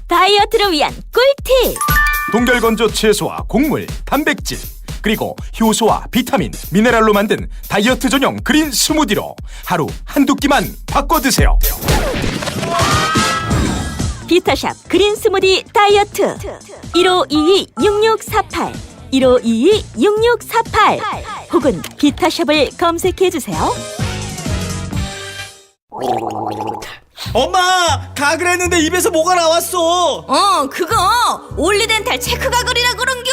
다이어트를 위한 꿀팁. 동결건조 채소와 곡물, 단백질, 그리고 효소와 비타민, 미네랄로 만든 다이어트 전용 그린 스무디로 하루 한두 끼만 바꿔 드세요. 비타샵 그린 스무디 다이어트 1522-6648 1522-6648 혹은 비타샵을 검색해주세요. 엄마! 가글 했는데 입에서 뭐가 나왔어! 그거 올리덴탈 체크 가글이라 그런겨.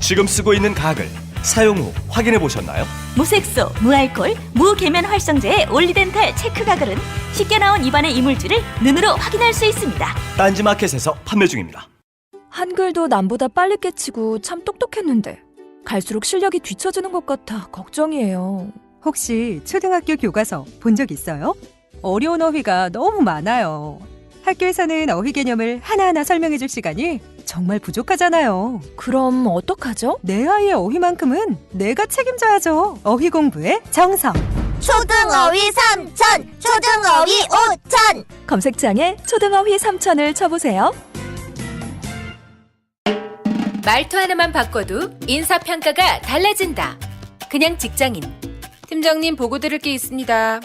지금 쓰고 있는 가글 사용 후 확인해 보셨나요? 무색소, 무알콜, 무계면 활성제의 올리덴탈 체크 가글은 쉽게 나온 입안의 이물질을 눈으로 확인할 수 있습니다. 딴지마켓에서 판매 중입니다. 한글도 남보다 빨리 깨치고 참 똑똑했는데 갈수록 실력이 뒤처지는 것 같아 걱정이에요. 혹시 초등학교 교과서 본 적 있어요? 어려운 어휘가 너무 많아요. 학교에서는 어휘 개념을 하나하나 설명해 줄 시간이 정말 부족하잖아요. 그럼 어떡하죠? 내 아이의 어휘만큼은 내가 책임져야죠. 어휘 공부의 정성. 초등어휘 3000, 초등어휘 5000. 검색창에 초등어휘 3000을 쳐보세요. 말투 하나만 바꿔도 인사평가가 달라진다. 그냥 직장인. 팀장님 보고 드릴 게 있습니다.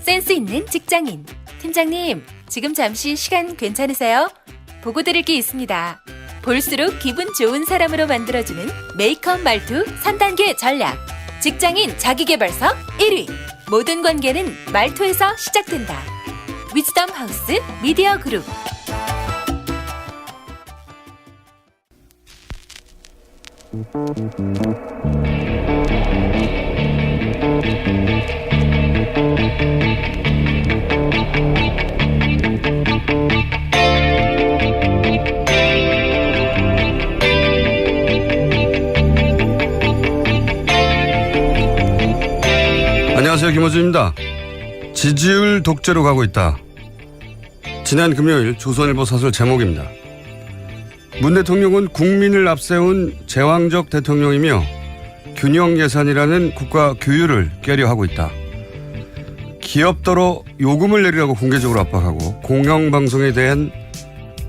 센스 있는 직장인. 팀장님, 지금 잠시 시간 괜찮으세요? 보고 드릴 게 있습니다. 볼수록 기분 좋은 사람으로 만들어주는 메이크업 말투 3단계 전략. 직장인 자기계발서 1위. 모든 관계는 말투에서 시작된다. 위즈덤 하우스 미디어 그룹. 안녕하세요, 김어준입니다. 지지율 독재로 가고 있다. 지난 금요일 조선일보 사설 제목입니다. 문 대통령은 국민을 앞세운 제왕적 대통령이며 균형 예산이라는 국가 규율을 깨려 하고 있다. 기업더러 요금을 내리라고 공개적으로 압박하고 공영방송에 대한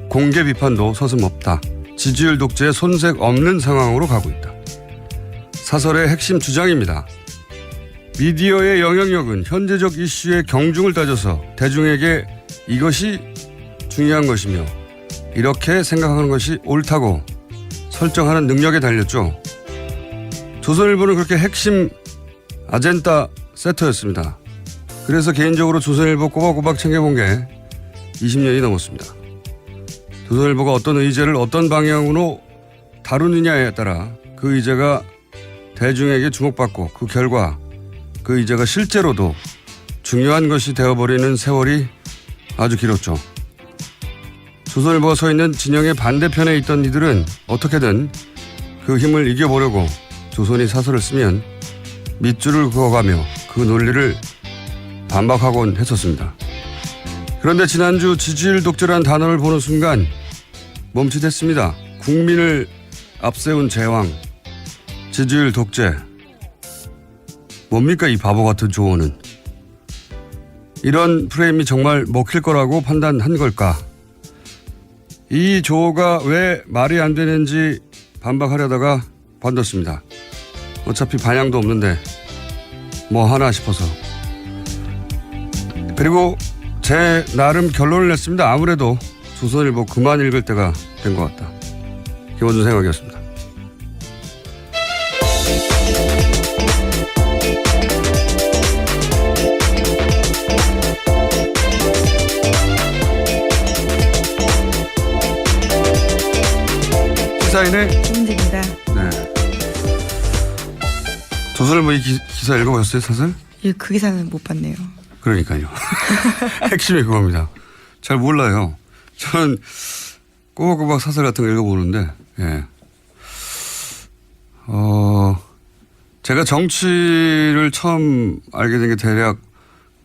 공개 비판도 서슴없다. 지지율 독재에 손색 없는 상황으로 가고 있다. 사설의 핵심 주장입니다. 미디어의 영향력은 현재적 이슈의 경중을 따져서 대중에게 이것이 중요한 것이며 이렇게 생각하는 것이 옳다고 설정하는 능력에 달렸죠. 조선일보는 그렇게 핵심 아젠다 세터였습니다. 그래서 개인적으로 조선일보 꼬박꼬박 챙겨본 게 20년이 넘었습니다. 조선일보가 어떤 의제를 어떤 방향으로 다루느냐에 따라 그 의제가 대중에게 주목받고 그 결과 그 의제가 실제로도 중요한 것이 되어버리는 세월이 아주 길었죠. 조선일보가 서 있는 진영의 반대편에 있던 이들은 어떻게든 그 힘을 이겨보려고 조선이 사설을 쓰면 밑줄을 그어가며 그 논리를 반박하곤 했었습니다. 그런데 지난주 지지율 독재라는 단어를 보는 순간 멈칫했습니다. 국민을 앞세운 제왕, 지지율 독재. 뭡니까 이 바보 같은 조언은. 이런 프레임이 정말 먹힐 거라고 판단한 걸까. 이 조어가 왜 말이 안 되는지 반박하려다가 관뒀습니다. 어차피 반향도 없는데 뭐 하나 싶어서. 그리고 제 나름 결론을 냈습니다. 아무래도 조선일보 그만 읽을 때가 된 것 같다. 김어준 생각이었습니다. 시사인의 김은지입니다. 네. 조선일보 이 기사 읽어보셨어요, 사설? 예, 그 기사는 못 봤네요. 그러니까요. 핵심이 그겁니다. 잘 몰라요. 저는 꼬박꼬박 사설 같은 거 읽어보는데, 예. 제가 정치를 처음 알게 된 게 대략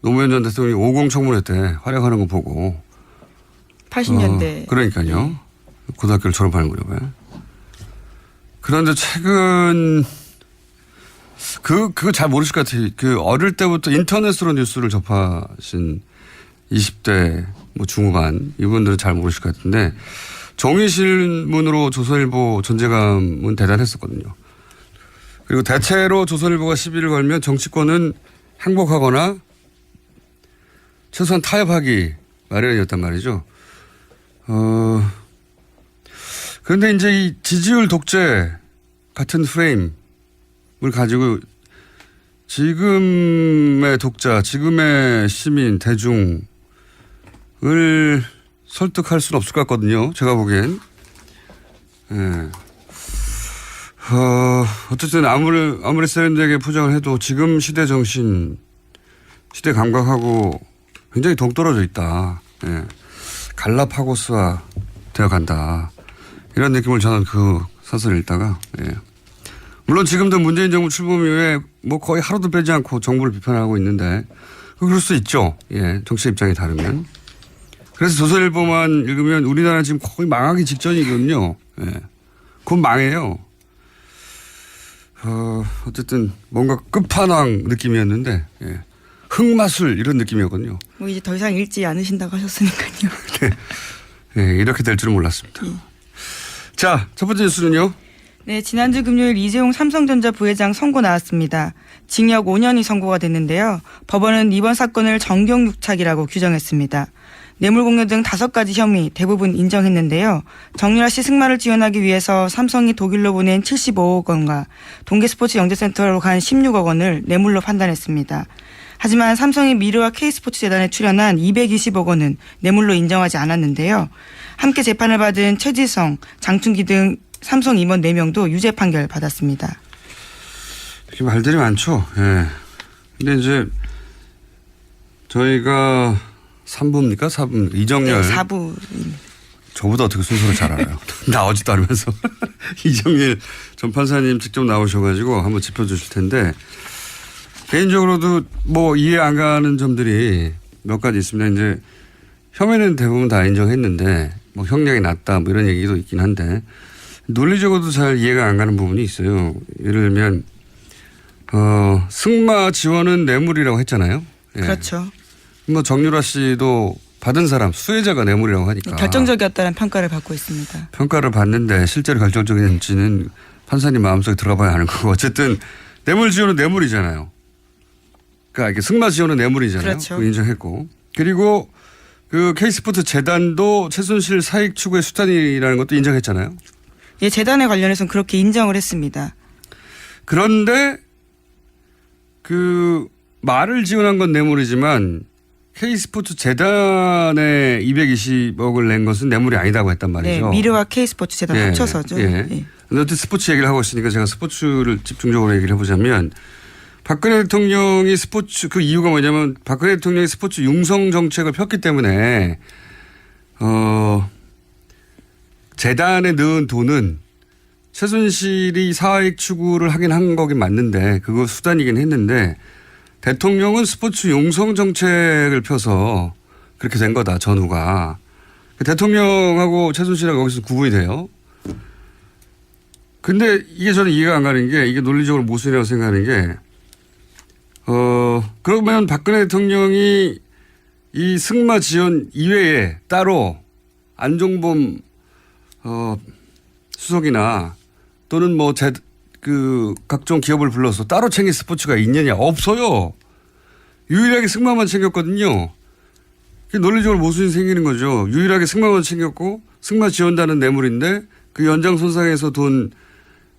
노무현 전 대통령이 50 청문회 때 활약하는 거 보고. 80년대. 그러니까요. 고등학교를 졸업하는 무렵에. 그런데 최근, 그거 잘 모르실 것 같아요. 그 어릴 때부터 인터넷으로 뉴스를 접하신 20대 뭐 중후반 이분들은 잘 모르실 것 같은데 종이신문으로 조선일보 존재감은 대단했었거든요. 그리고 대체로 조선일보가 시비를 걸면 정치권은 행복하거나 최소한 타협하기 마련이었단 말이죠. 그런데 이제 이 지지율 독재 같은 프레임을 가지고 지금의 독자, 지금의 시민, 대중을 설득할 수는 없을 것 같거든요. 제가 보기엔. 예. 어쨌든 아무리 세련되게 포장을 해도 지금 시대 정신, 시대 감각하고 굉장히 동떨어져 있다. 예. 갈라파고스화 되어 간다. 이런 느낌을 저는 그 사설을 읽다가, 예. 물론 지금도 문재인 정부 출범 이후에 뭐 거의 하루도 빼지 않고 정부를 비판하고 있는데, 그럴 수 있죠. 예. 정치 입장이 다르면. 그래서 조선일보만 읽으면 우리나라 지금 거의 망하기 직전이거든요. 예. 곧 망해요. 어쨌든 뭔가 끝판왕 느낌이었는데, 예. 흑마술 이런 느낌이었거든요. 뭐 이제 더 이상 읽지 않으신다고 하셨으니까요. 네. 예, 이렇게 될 줄은 몰랐습니다. 자, 첫 번째 뉴스는요. 네, 지난주 금요일 이재용 삼성전자 부회장 선고 나왔습니다. 징역 5년이 선고가 됐는데요. 법원은 이번 사건을 정경유착이라고 규정했습니다. 뇌물공여 등 5가지 혐의 대부분 인정했는데요. 정유라 씨 승마를 지원하기 위해서 삼성이 독일로 보낸 75억 원과 동계스포츠 영재센터로 간 16억 원을 뇌물로 판단했습니다. 하지만 삼성이 미르와 K스포츠 재단에 출연한 220억 원은 뇌물로 인정하지 않았는데요. 함께 재판을 받은 최지성, 장충기 등 삼성 임원 4명도 유죄 판결 받았습니다. 이렇게 말들이 많죠. 예. 근데 이제 저희가 3부입니까? 4부. 이정열. 네, 4부. 저보다 어떻게 순서를 잘 알아요. 나오지도 않으면서. 이정열 전 판사님 직접 나오셔가지고 한번 짚어주실 텐데, 개인적으로도 뭐 이해 안 가는 점들이 몇 가지 있습니다. 이제 혐의는 대부분 다 인정했는데 뭐 형량이 낮다 뭐 이런 얘기도 있긴 한데 논리적으로도 잘 이해가 안 가는 부분이 있어요. 예를 들면 승마 지원은 뇌물이라고 했잖아요. 예. 그렇죠. 뭐 정유라 씨도 받은 사람 수혜자가 뇌물이라고 하니까 결정적이었다는 평가를 받고 있습니다. 평가를 받는데 실제로 결정적인지는 판사님 마음속에 들어봐야 하는 거고 어쨌든 뇌물 지원은 뇌물이잖아요. 그러니까 이게 승마 지원은 뇌물이잖아요. 그렇죠. 인정했고 그리고 그 K스포츠 재단도 최순실 사익 추구의 수단이라는 것도 인정했잖아요. 예, 재단에 관련해서는 그렇게 인정을 했습니다. 그런데 그 말을 지원한 건 뇌물이지만 K스포츠 재단에 220억을 낸 것은 뇌물이 아니다고 했단 말이죠. 네, 미르와 K스포츠 재단 예, 합쳐서죠. 예. 예. 어쨌든 스포츠 얘기를 하고 있으니까 제가 스포츠를 집중적으로 얘기를 해보자면 박근혜 대통령이 스포츠 그 이유가 뭐냐면 박근혜 대통령이 스포츠 융성 정책을 폈기 때문에 재단에 넣은 돈은 최순실이 사익 추구를 하긴 한 거긴 맞는데 그거 수단이긴 했는데 대통령은 스포츠 융성 정책을 펴서 그렇게 된 거다 전후가. 대통령하고 최순실하고 거기서 구분이 돼요. 근데 이게 저는 이해가 안 가는 게 이게 논리적으로 모순이라고 생각하는 게 그러면 박근혜 대통령이 이 승마 지원 이외에 따로 안종범 수석이나 또는 뭐 그 각종 기업을 불러서 따로 챙긴 스포츠가 있느냐 없어요. 유일하게 승마만 챙겼거든요. 논리적으로 모순이 생기는 거죠. 유일하게 승마만 챙겼고 승마 지원단은 뇌물인데 그 연장선상에서 돈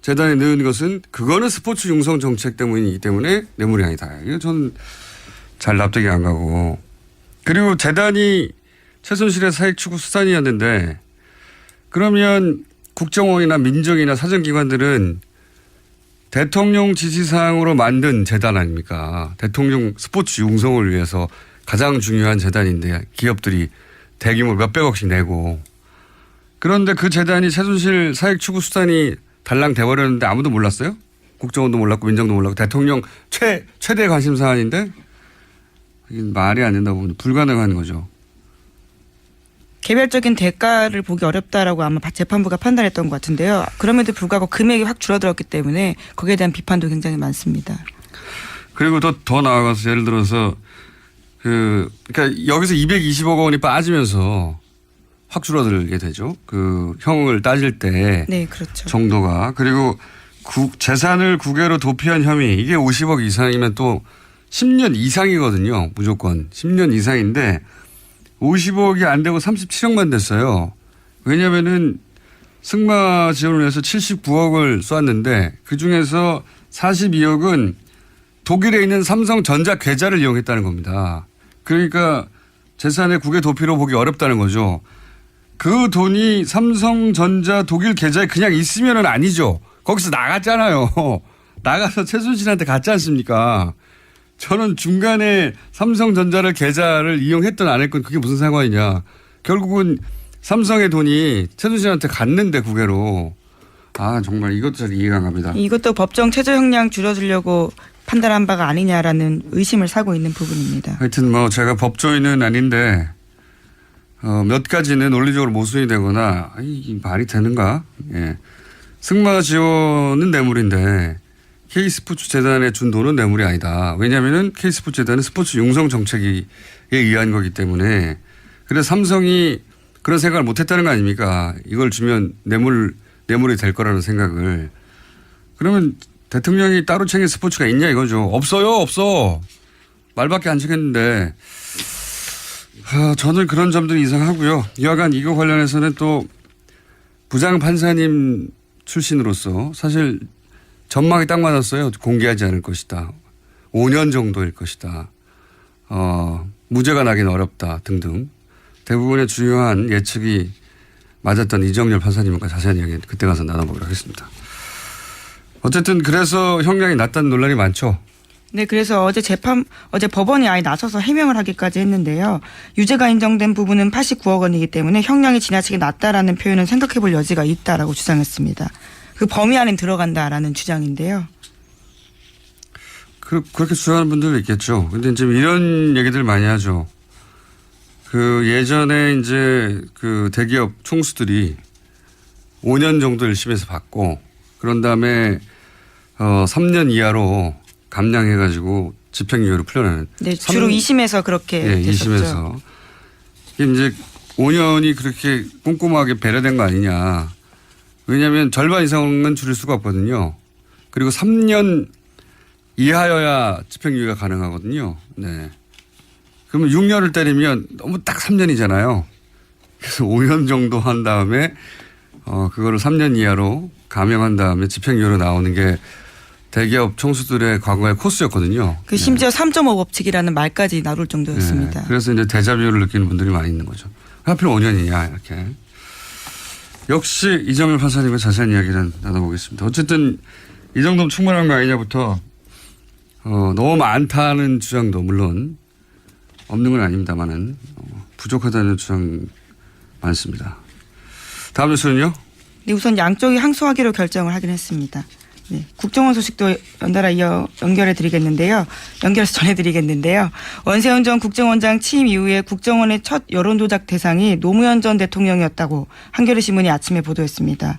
재단에 넣은 것은 그거는 스포츠 융성 정책 때문이기 때문에 뇌물이 아니다. 이거 저는 잘 납득이 안 가고. 그리고 재단이 최순실의 사익 추구 수단이었는데 그러면 국정원이나 민정이나 사정기관들은 대통령 지시사항으로 만든 재단 아닙니까? 대통령 스포츠 융성을 위해서 가장 중요한 재단인데 기업들이 대규모 몇백억씩 내고 그런데 그 재단이 최순실 사익 추구 수단이 달랑 돼버렸는데 아무도 몰랐어요? 국정원도 몰랐고 민정도 몰랐고 대통령 최대 관심 사안인데 이게 말이 안 된다고 보면 불가능한 거죠. 개별적인 대가를 보기 어렵다라고 아마 재판부가 판단했던 것 같은데요. 그럼에도 불구하고 금액이 확 줄어들었기 때문에 거기에 대한 비판도 굉장히 많습니다. 그리고 더 나아가서 예를 들어서 그러니까 여기서 220억 원이 빠지면서 확 줄어들게 되죠. 그 형을 따질 때 네, 그렇죠. 정도가. 그리고 재산을 국외로 도피한 혐의 이게 50억 이상이면 또 10년 이상이거든요. 무조건 10년 이상인데 50억이 안 되고 37억만 됐어요. 왜냐하면은 승마 지원을 위해서 79억을 쏘았는데 그중에서 42억은 독일에 있는 삼성전자 계좌를 이용했다는 겁니다. 그러니까 재산의 국외 도피로 보기 어렵다는 거죠. 그 돈이 삼성전자 독일 계좌에 그냥 있으면은 아니죠. 거기서 나갔잖아요. 나가서 최순실한테 갔지 않습니까? 저는 중간에 삼성전자를 계좌를 이용했든 안 했건 그게 무슨 상관이냐. 결국은 삼성의 돈이 최순실한테 갔는데 국외로. 아 정말 이것도 잘 이해가 안 갑니다. 이것도 법정 최저 형량 줄여주려고 판단한 바가 아니냐라는 의심을 사고 있는 부분입니다. 하여튼 뭐 제가 법조인은 아닌데 몇 가지는 논리적으로 모순이 되거나 이 말이 되는가. 예. 승마 지원은 뇌물인데 K스포츠 재단에 준 돈은 뇌물이 아니다. 왜냐하면 K스포츠 재단은 스포츠 융성 정책에 의한 거기 때문에. 그래서 삼성이 그런 생각을 못했다는 거 아닙니까? 이걸 주면 뇌물이 될 거라는 생각을. 그러면 대통령이 따로 챙긴 스포츠가 있냐 이거죠. 없어요. 없어. 말밖에 안 챙겼는데. 저는 그런 점들이 이상하고요. 여하간 이거 관련해서는 또 부장판사님 출신으로서 사실 전망이 딱 맞았어요. 공개하지 않을 것이다. 5년 정도일 것이다. 무죄가 나긴 어렵다 등등. 대부분의 주요한 예측이 맞았던 이정열 판사님과 자세한 이야기 그때 가서 나눠보도록 하겠습니다. 어쨌든 그래서 형량이 낮다는 논란이 많죠. 네, 그래서 어제 법원이 아예 나서서 해명을 하기까지 했는데요. 유죄가 인정된 부분은 89억 원이기 때문에 형량이 지나치게 낮다라는 표현은 생각해 볼 여지가 있다라고 주장했습니다. 그 범위 안에 들어간다라는 주장인데요. 그렇게 주장하는 분들도 있겠죠. 근데 지금 이런 얘기들 많이 하죠. 그 예전에 이제 그 대기업 총수들이 5년 정도 1심에서 받고 그런 다음에 3년 이하로 감량해가지고 집행유예로 풀려나는. 네, 주로 2심에서 그렇게 네, 됐었죠. 2심에서. 이게 이제 5년이 그렇게 꼼꼼하게 배려된 거 아니냐. 왜냐하면 절반 이상은 줄일 수가 없거든요. 그리고 3년 이하여야 집행유예가 가능하거든요. 네. 그러면 6년을 때리면 너무 딱 3년이잖아요. 그래서 5년 정도 한 다음에 그거를 3년 이하로 감형한 다음에 집행유예로 나오는 게 대기업 총수들의 과거의 코스였거든요. 그 심지어 3.5 법칙이라는 말까지 나올 정도였습니다. 네. 그래서 이제 데자뷰를 느끼는 분들이 많이 있는 거죠. 하필 5년이냐 이렇게. 역시 이정열 판사님과 자세한 이야기를 나눠보겠습니다. 어쨌든 이 정도면 충분한 거 아니냐부터 너무 많다는 주장도 물론 없는 건 아닙니다만은 부족하다는 주장 많습니다. 다음 뉴스는요? 네, 우선 양쪽이 항소하기로 결정을 하긴 했습니다. 네, 국정원 소식도 연달아 연결해서 전해드리겠는데요. 원세훈 전 국정원장 취임 이후에 국정원의 첫 여론조작 대상이 노무현 전 대통령이었다고 한겨레 신문이 아침에 보도했습니다.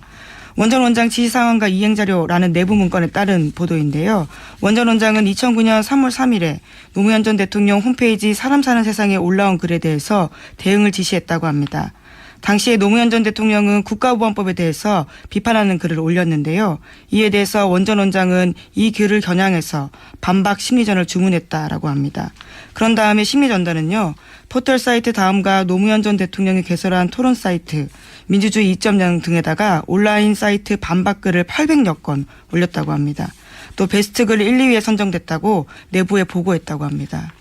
원 전 원장 지시사항과 이행자료라는 내부 문건에 따른 보도인데요. 원 전 원장은 2009년 3월 3일에 노무현 전 대통령 홈페이지 사람 사는 세상에 올라온 글에 대해서 대응을 지시했다고 합니다. 당시에 노무현 전 대통령은 국가보안법에 대해서 비판하는 글을 올렸는데요. 이에 대해서 원 전 원장은 이 글을 겨냥해서 반박 심리전을 주문했다라고 합니다. 그런 다음에 심리전단은요. 포털 사이트 다음과 노무현 전 대통령이 개설한 토론 사이트 민주주의 2.0 등에다가 온라인 사이트 반박 글을 800여 건 올렸다고 합니다. 또 베스트 글 1, 2위에 선정됐다고 내부에 보고했다고 합니다.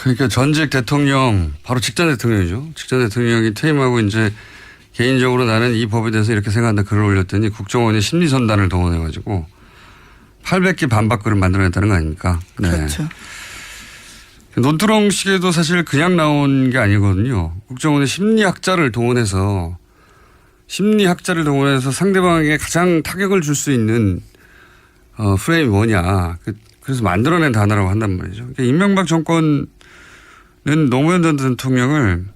그러니까 전직 대통령, 바로 직전 대통령이죠. 직전 대통령이 퇴임하고 이제 개인적으로 나는 이 법에 대해서 이렇게 생각한다 글을 올렸더니 국정원이 심리전단을 동원해가지고 800개 반박글을 만들어냈다는 거 아닙니까? 네. 그렇죠. 논두렁식에도 사실 그냥 나온 게 아니거든요. 국정원의 심리학자를 동원해서 상대방에게 가장 타격을 줄 수 있는 프레임이 뭐냐. 그래서 만들어낸 단어라고 한단 말이죠. 그러니까 이명박 정권은 노무현 전 대통령을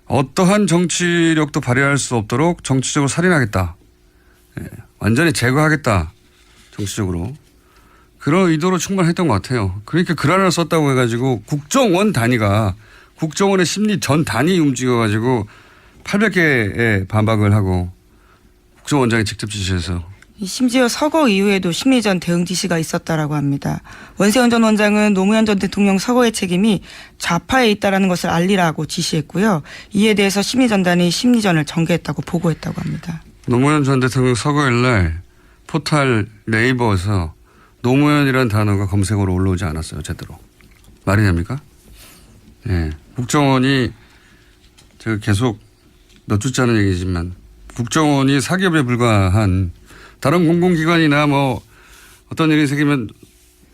어떠한 정치력도 발휘할 수 없도록 정치적으로 살인하겠다. 예, 완전히 제거하겠다. 정치적으로. 그런 의도로 충분했던 것 같아요. 그러니까 글 하나 썼다고 해가지고 국정원 단위가 국정원의 심리 전 단이 움직여가지고 800개의 반박을 하고 국정원장이 직접 지시해서 심지어 서거 이후에도 심리전 대응 지시가 있었다라고 합니다. 원세훈 전 원장은 노무현 전 대통령 서거의 책임이 좌파에 있다라는 것을 알리라고 지시했고요. 이에 대해서 심리전단이 심리전을 전개했다고 보고했다고 합니다. 노무현 전 대통령 서거일 날 포탈 네이버에서 노무현이라는 단어가 검색어로 올라오지 않았어요. 제대로. 말이 됩니까? 예. 국정원이 제가 계속 몇 주째 하는 얘기지만 국정원이 사기업에 불과한 다른 공공기관이나 뭐 어떤 일이 생기면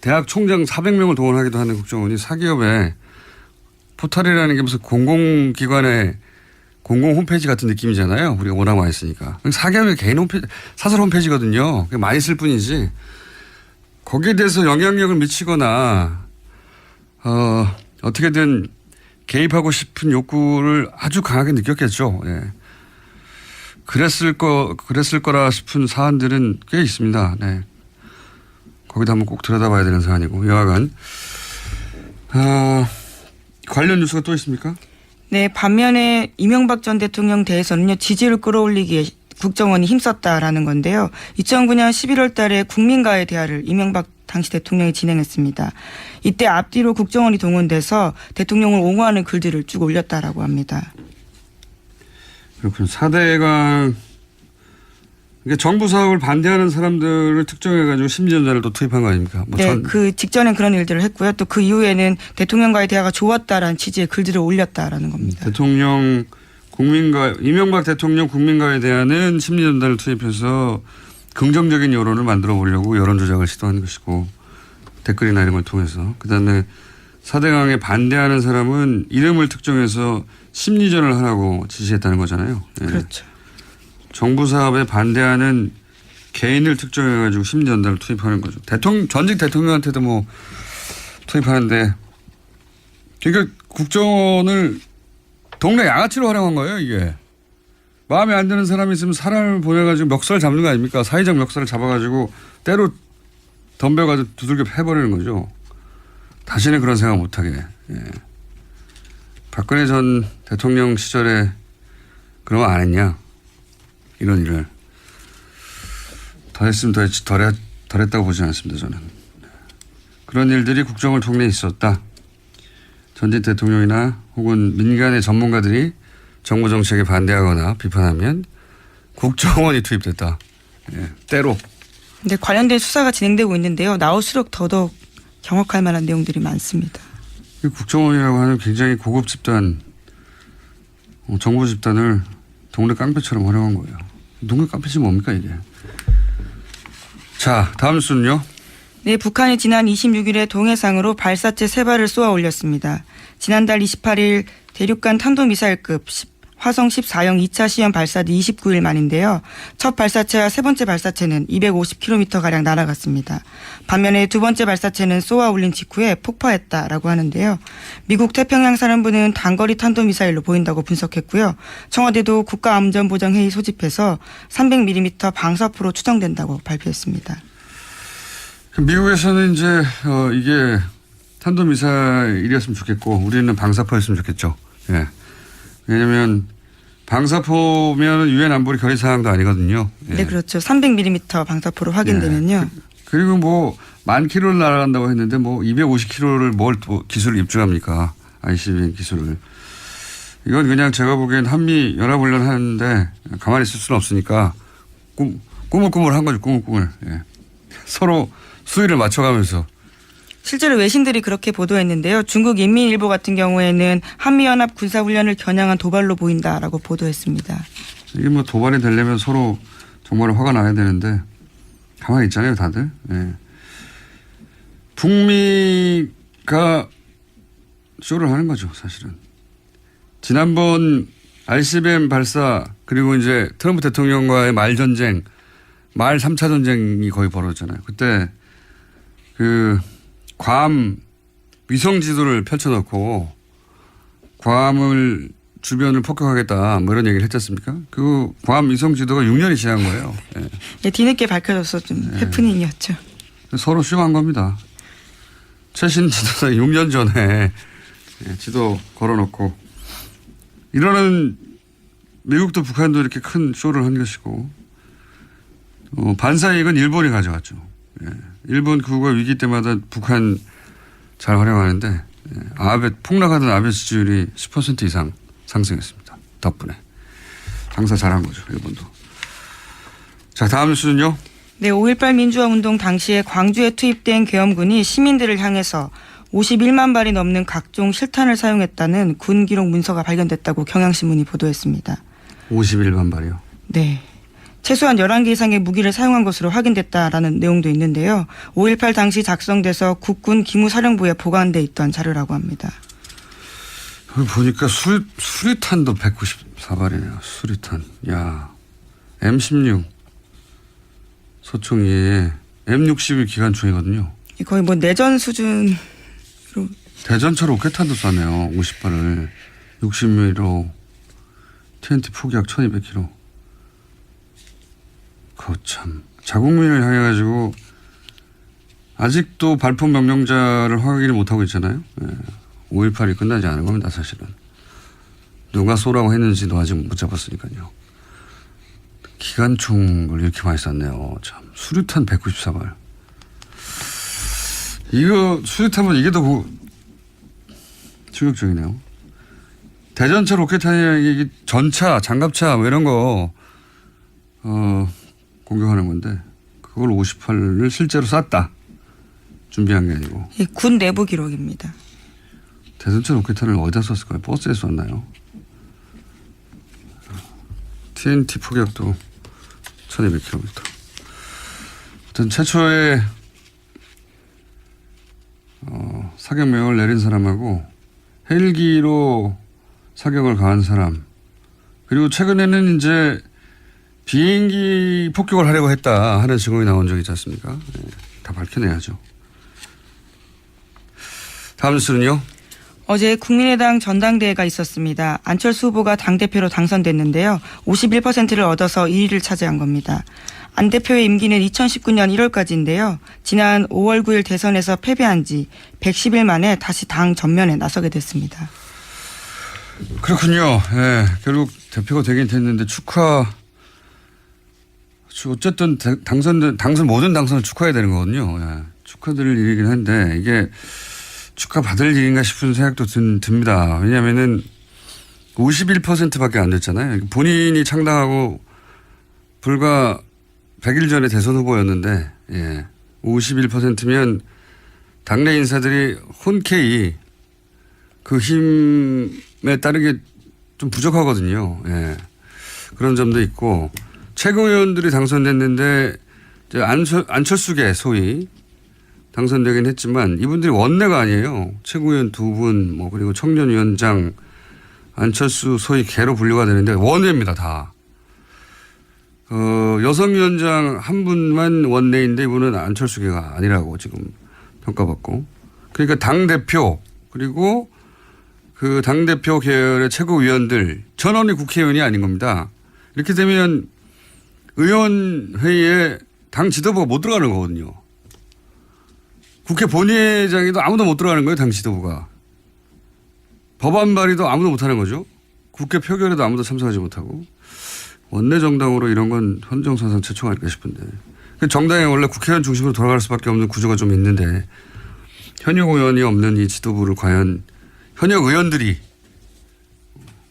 대학 총장 400명을 동원하기도 하는 국정원이 사기업에 포탈이라는 게 무슨 공공기관의 공공 홈페이지 같은 느낌이잖아요. 우리가 워낙 많이 쓰니까. 사기업의 개인 홈페이지, 사설 홈페이지거든요. 많이 쓸 뿐이지. 거기에 대해서 영향력을 미치거나 어떻게든 개입하고 싶은 욕구를 아주 강하게 느꼈겠죠. 예. 그랬을 거라 싶은 사안들은 꽤 있습니다. 네. 거기다 한번 꼭 들여다봐야 되는 사안이고, 여하간. 관련 뉴스가 또 있습니까? 네, 반면에 이명박 전 대통령 대해서는요, 지지를 끌어올리기에 국정원이 힘썼다라는 건데요. 2009년 11월 달에 국민과의 대화를 이명박 당시 대통령이 진행했습니다. 이때 앞뒤로 국정원이 동원돼서 대통령을 옹호하는 글들을 쭉 올렸다라고 합니다. 그렇군요. 4대강, 그러니까 정부 사업을 반대하는 사람들을 특정해가지고 심리전자를 또 투입한 거 아닙니까? 네, 그 직전엔 그런 일들을 했고요. 또 그 이후에는 대통령과의 대화가 좋았다라는 취지의 글들을 올렸다라는 겁니다. 이명박 대통령 국민과의 대화는 심리전단을 투입해서 긍정적인 여론을 만들어 보려고 여론 조작을 시도한 것이고, 댓글이나 이런 걸 통해서. 그다음에 4대강에 반대하는 사람은 이름을 특정해서 심리전을 하라고 지시했다는 거잖아요. 네. 그렇죠. 정부 사업에 반대하는 개인을 특정해가지고 심리전단을 투입하는 거죠. 전직 대통령한테도 뭐 투입하는데, 그러니까 국정원을 동네 양아치로 활용한 거예요, 이게. 마음에 안 드는 사람이 있으면 사람을 보내가지고 멱살 잡는 거 아닙니까? 사회적 멱살을 잡아가지고 때로 덤벼가지고 두들겨 패버리는 거죠. 다시는 그런 생각 못하게. 예. 박근혜 전 대통령 시절에 그런 거 안 했냐? 이런 일을. 더 했으면 더 했지, 덜 했다고 보지 않습니다, 저는. 그런 일들이 국정을 통해 있었다. 전직 대통령이나 혹은 민간의 전문가들이 정부 정책에 반대하거나 비판하면 국정원이 투입됐다. 예, 때로. 네, 관련된 수사가 진행되고 있는데요. 나올수록 더더욱 경악할 만한 내용들이 많습니다. 국정원이라고 하는 굉장히 고급 집단, 정부 집단을 동네 깡패처럼 활용한 거예요. 동네 깡패지 뭡니까 이게. 자, 다음 뉴스는요. 네, 북한이 지난 26일에 동해상으로 발사체 3발을 쏘아 올렸습니다. 지난달 28일 대륙간 탄도미사일급 화성 14형 2차 시험 발사 뒤 29일 만인데요. 첫 발사체와 세 번째 발사체는 250km가량 날아갔습니다. 반면에 두 번째 발사체는 쏘아 올린 직후에 폭파했다라고 하는데요. 미국 태평양 사령부는 단거리 탄도미사일로 보인다고 분석했고요. 청와대도 국가안전보장회의 소집해서 300mm 방사포로 추정된다고 발표했습니다. 미국에서는 이제 이게 탄도미사일이었으면 좋겠고 우리는 방사포였으면 좋겠죠. 예. 왜냐하면 방사포면 유엔 안보리 결의 사항도 아니거든요. 예. 네, 그렇죠. 300mm 방사포로 확인되면요. 예. 그리고 뭐 10,000km를 날아간다고 했는데 뭐 250km를 뭘 기술을 입증합니까? ICBM 기술을. 이건 그냥 제가 보기엔 한미 연합훈련 하는데 가만히 있을 수는 없으니까 꾸물꾸물한 거죠. 꾸물꾸물. 예. 서로 수위를 맞춰가면서. 실제로 외신들이 그렇게 보도했는데요. 중국 인민일보 같은 경우에는 한미연합 군사훈련을 겨냥한 도발로 보인다라고 보도했습니다. 이게 뭐 도발이 되려면 서로 정말 화가 나야 되는데 가만히 있잖아요, 다들. 예. 북미가 쇼를 하는 거죠, 사실은. 지난번 ICBM 발사 그리고 이제 트럼프 대통령과의 말 3차 전쟁이 거의 벌어졌잖아요. 그때 괌 위성 지도를 펼쳐놓고 괌을 주변을 폭격하겠다 뭐 이런 얘기를 했지 않습니까? 그 괌 위성 지도가 6년이 지난 거예요. 예. 네, 뒤늦게 밝혀져서 좀 해프닝이었죠. 서로 쇼한 겁니다. 최신 지도자 6년 전에 예, 지도 걸어놓고 이러는 미국도 북한도 이렇게 큰 쇼를 한 것이고 반사이익은 일본이 가져갔죠. 예, 일본 그거 위기 때마다 북한 잘 활용하는데 아베 폭락하던 아베 지지율이 10% 이상 상승했습니다. 덕분에 장사 잘한 거죠. 일본도. 자, 다음 뉴스는요. 네, 5.18 민주화운동 당시에 광주에 투입된 계엄군이 시민들을 향해서 51만 발이 넘는 각종 실탄을 사용했다는 군 기록 문서가 발견됐다고 경향신문이 보도했습니다. 51만 발이요. 네. 최소한 11개 이상의 무기를 사용한 것으로 확인됐다라는 내용도 있는데요. 5.18 당시 작성돼서 국군 기무사령부에 보관돼 있던 자료라고 합니다. 여기 보니까 수리탄도 194발이네요. 수리탄. 야, M16 소총이 M60이 기관총이거든요. 거의 뭐 내전 수준. 대전차 로켓탄도 쐈네요. 50발을 60mm로 TNT 포기약 1200kg. 거참 자국민을 향해 가지고 아직도 발포 명령자를 확인을 못하고 있잖아요. 5.18이 끝나지 않은 겁니다. 사실은. 누가 쏘라고 했는지도 아직 못 잡았으니까요. 기관총을 이렇게 많이 쐈네요. 참 수류탄 194발. 이거 수류탄은 이게 더 충격적이네요. 대전차 로켓탄이 전차, 장갑차 뭐 이런 거 공격하는 건데 그걸 58을 실제로 쐈다. 준비한 게 아니고. 군 내부 기록입니다. 대전차 로켓탄을 어디다 쐈을까요? 버스에 쐈나요? TNT 포격도 1200km. 어떤 최초의 사격 명령을 내린 사람하고 헬기로 사격을 가한 사람 그리고 최근에는 이제 비행기 폭격을 하려고 했다 하는 증언이 나온 적이 있지 않습니까? 네, 다 밝혀내야죠. 다음 뉴스는요. 어제 국민의당 전당대회가 있었습니다. 안철수 후보가 당대표로 당선됐는데요. 51%를 얻어서 1위를 차지한 겁니다. 안 대표의 임기는 2019년 1월까지인데요. 지난 5월 9일 대선에서 패배한 지 110일 만에 다시 당 전면에 나서게 됐습니다. 그렇군요. 네, 결국 대표가 되긴 됐는데 어쨌든 모든 당선을 축하해야 되는 거거든요. 네, 축하드릴 일이긴 한데 이게 축하받을 일인가 싶은 생각도 듭니다. 왜냐하면은 51%밖에 안 됐잖아요. 본인이 창당하고 불과 100일 전에 대선 후보였는데 51%면 당내 인사들이 흔쾌히 그 힘에 따르게 좀 부족하거든요. 예. 그런 점도 있고 최고위원들이 당선됐는데 이제 안철수계 소위 당선되긴 했지만 이분들이 원내가 아니에요. 최고위원 2분 그리고 청년위원장 안철수 소위 개로 분류가 되는데 원내입니다. 다. 여성위원장 한 분만 원내인데 이분은 안철수계가 아니라고 지금 평가받고. 그러니까 당대표 그리고 그 당대표 계열의 최고위원들 전원이 국회의원이 아닌 겁니다. 이렇게 되면 의원회의에 당 지도부가 못 들어가는 거거든요. 국회 본회의장에도 아무도 못 들어가는 거예요. 당 지도부가. 법안 발의도 아무도 못하는 거죠. 국회 표결에도 아무도 참석하지 못하고. 원내 정당으로 이런 건 헌정사상 최초가 아닐까 싶은데. 정당이 원래 국회의원 중심으로 돌아갈 수밖에 없는 구조가 좀 있는데 현역 의원이 없는 이 지도부를 과연 현역 의원들이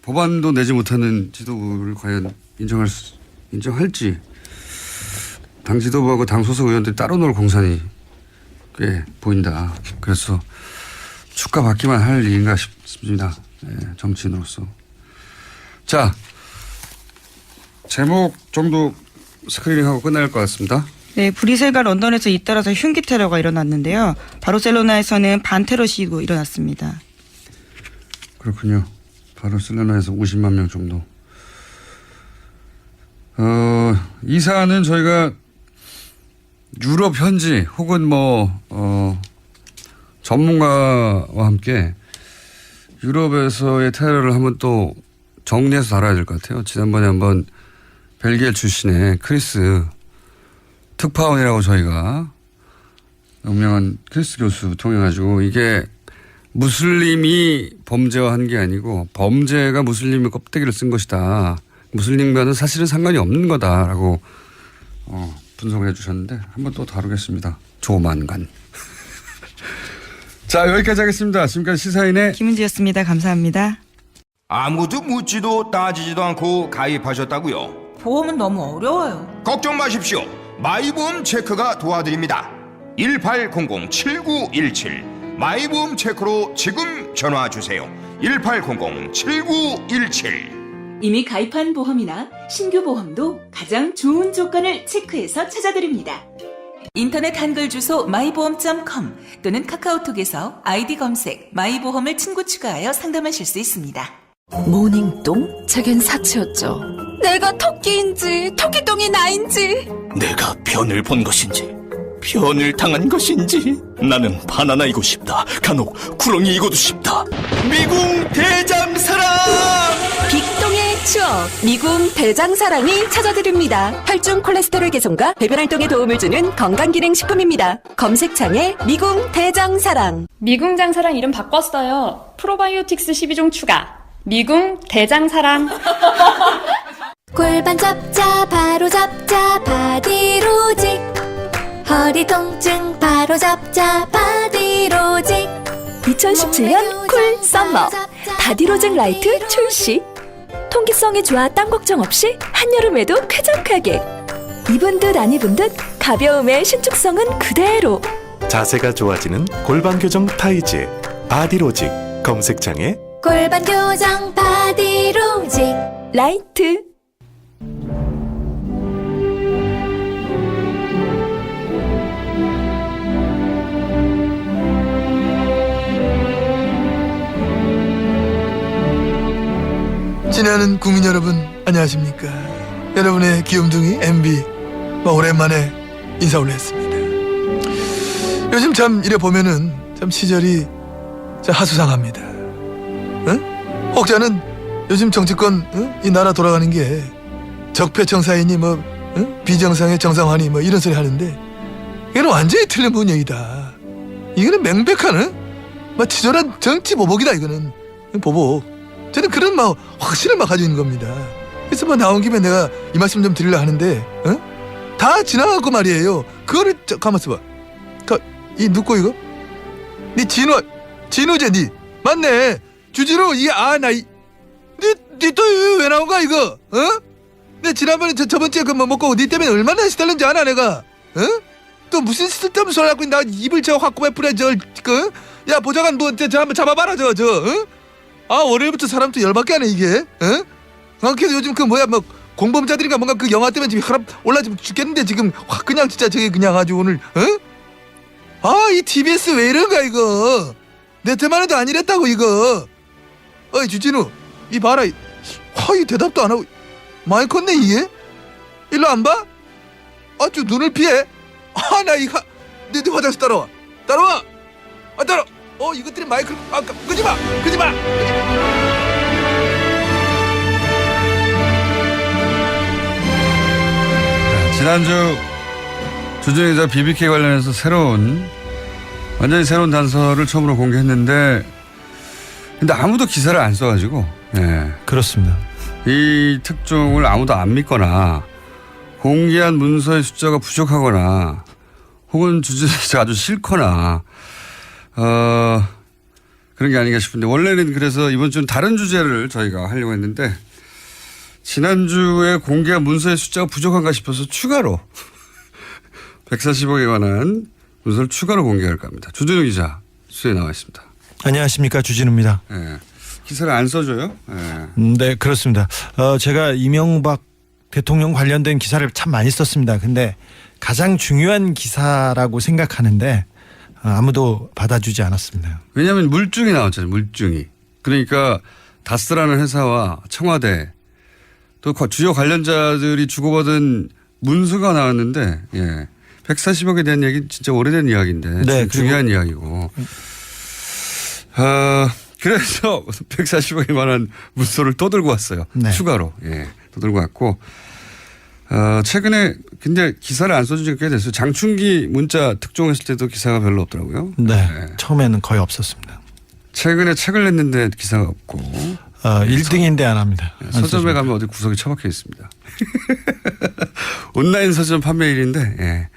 법안도 내지 못하는 지도부를 과연 인정할지 당 지도부하고 당 소속 의원들이 따로 놀 공산이 꽤 보인다. 그래서 축하받기만 할 일인가 싶습니다. 네, 정치인으로서. 자, 제목 정도 스크리닝하고 끝날 것 같습니다. 네, 브뤼셀과 런던에서 잇따라서 흉기 테러가 일어났는데요. 바르셀로나에서는 반테러 시위도 일어났습니다. 그렇군요. 바르셀로나에서 50만 명 정도. 이 사안은 저희가 유럽 현지 혹은 전문가와 함께 유럽에서의 테러를 한번 또 정리해서 다뤄야 될 것 같아요. 지난번에 한번 벨기에 출신의 크리스 특파원이라고 저희가 유명한 크리스 교수 통해가지고 이게 무슬림이 범죄화한 게 아니고 범죄가 무슬림의 껍데기를 쓴 것이다. 무슬림과는 사실은 상관이 없는 거다라고 분석을 해주셨는데 한번 또 다루겠습니다. 조만간. 자, 여기까지 하겠습니다. 지금까지 시사인의 김은지였습니다. 감사합니다. 아무도 묻지도 따지지도 않고 가입하셨다고요? 보험은 너무 어려워요. 걱정 마십시오. 마이보험 체크가 도와드립니다. 1800-7917 마이보험 체크로 지금 전화 주세요. 1800-7917. 이미 가입한 보험이나 신규 보험도 가장 좋은 조건을 체크해서 찾아드립니다. 인터넷 한글 주소 마이보험.com 또는 카카오톡에서 아이디 검색 마이보험을 친구 추가하여 상담하실 수 있습니다. 모닝똥? 제겐 사치였죠. 내가 토끼인지 토끼똥이 나인지. 내가 변을 본 것인지 변을 당한 것인지 나는 바나나이고 싶다. 간혹 구렁이이고도 싶다. 미궁 대장사랑. 빅똥의 추억 미궁 대장사랑이 찾아드립니다. 혈중 콜레스테롤 개선과 배변 활동에 도움을 주는 건강기능식품입니다. 검색창에 미궁 대장사랑. 미궁 장사랑 이름 바꿨어요. 프로바이오틱스 12종 추가. 미궁 대장사랑. 골반 잡자 바로 잡자 바디로직. 허리 통증 바로 잡자 바디로직. 2017년 쿨 썸머 바디로직 라이트 출시. 통기성이 좋아 땀 걱정 없이 한여름에도 쾌적하게. 입은 듯 안 입은 듯 가벼움의 신축성은 그대로. 자세가 좋아지는 골반 교정 타이즈 바디로직. 검색창에 골반 교정 바디로직 라이트. 친애하는 국민 여러분 안녕하십니까. 여러분의 귀염둥이 MB 오랜만에 인사 올렸습니다. 요즘 참 이래 보면은 참 시절이 참 하수상합니다. 응? 혹자는 요즘 정치권 이 나라 돌아가는 게 적폐청사이니 뭐 비정상의 정상화니 뭐 이런 소리 하는데 이거는 완전히 틀린 분야이다. 이거는 명백한 뭐 치졸한 정치 보복이다. 이거는 보복. 저는 그런 막 확신을 막 가지고 있는 겁니다. 그래서 뭐 나온 김에 내가 이 말씀 좀 드리려 하는데, 다 지나가고 말이에요. 그거를 가만 있어봐. 이 누구 이거? 니 진우제 니 맞네. 주진우 이게 니 또 왜 나온 거야 이거? 내 지난번에 저번주에 그 뭐 먹고 니 때문에 얼마나 시달렸는지 아나 내가? 또 무슨 쓸데없는 소리 하고 나 입을 저 확고에 뿌려 야 보좌관 뭐 저 한번 잡아봐라 저 월요일부터 사람 또 열받게 하네 이게. 그래서 요즘 그 뭐야 뭐 공범자들인가 뭔가 그 영화 때문에 지금 혈압 올라지고 죽겠는데 지금 확 그냥 진짜 저게 그냥 아주 오늘 이 TBS 왜 이런가 이거. 내 때만 해도 아니랬다고 이거. 어이 주진우 이 봐라. 이 대답도 안 하고 많이 컸네 이게. 일로 안 봐? 아주 눈을 피해. 나 이거 내 화장실 따라와. 따라와. 이것들이 마이크를 끄지마. 지난주 조준희 기자 BBK 관련해서 완전히 새로운 단서를 처음으로 공개했는데 근데 아무도 기사를 안 써가지고. 그렇습니다. 이 특종을 아무도 안 믿거나 공개한 문서의 숫자가 부족하거나 혹은 조준희 기자가 아주 싫거나 그런 게 아닌가 싶은데 원래는 그래서 이번 주는 다른 주제를 저희가 하려고 했는데 지난주에 공개한 문서의 숫자가 부족한가 싶어서 추가로 140억에 관한 문서를 추가로 공개할까 합니다. 주진우 기자 수에 나와 있습니다. 안녕하십니까. 주진우입니다. 기사를 안 써줘요? 네, 그렇습니다. 제가 이명박 대통령 관련된 기사를 참 많이 썼습니다. 근데 가장 중요한 기사라고 생각하는데 아무도 받아주지 않았습니다. 왜냐하면 물증이 나왔잖아요. 물증이. 그러니까 다스라는 회사와 청와대 또 주요 관련자들이 주고받은 문서가 나왔는데 140억에 대한 얘기는 진짜 오래된 이야기인데 네, 중요한 이야기고 그래서 140억에 관한 문서를 또 들고 왔어요. 네. 추가로. 또 들고 왔고 최근에 근데 기사를 안 써준 지가 꽤 됐어요. 장충기 문자 특종했을 때도 기사가 별로 없더라고요. 네. 처음에는 거의 없었습니다. 최근에 책을 냈는데 기사가 없고 1등인데 안 합니다. 서점에 가면 어디 구석에 처박혀 있습니다. 온라인 서점 판매일인데 예.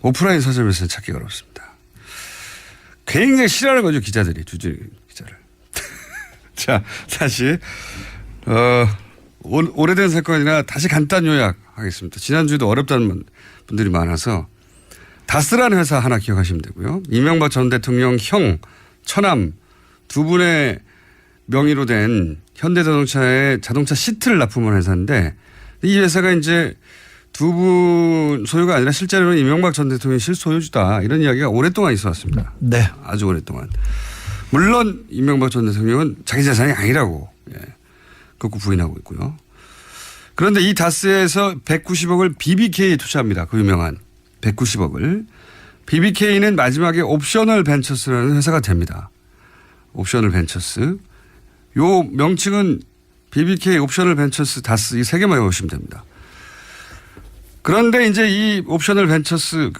오프라인 서점에서는 찾기가 어렵습니다. 굉장히 싫어하는 거죠 기자들이 주진 기자를. 자 다시 오래된 사건이나 다시 간단 요약하겠습니다. 지난주에도 어렵다는 분들이 많아서 다스라는 회사 하나 기억하시면 되고요. 이명박 전 대통령 형 처남 두 분의 명의로 된 현대자동차의 자동차 시트를 납품한 회사인데 이 회사가 이제 두 분 소유가 아니라 실제로는 이명박 전 대통령이 실소유주다 이런 이야기가 오랫동안 있어 왔습니다. 네. 아주 오랫동안. 물론 이명박 전 대통령은 자기 재산이 아니라고 극구 부인하고 있고요. 그런데 이 다스에서 190억을 BBK에 투자합니다. 그 유명한 190억을. BBK는 마지막에 옵셔널 벤처스라는 회사가 됩니다. 옵셔널 벤처스. 요 명칭은 BBK 옵셔널 벤처스 다스 이 세 개만 외우시면 됩니다. 그런데 이제 이 옵셔널 벤처스를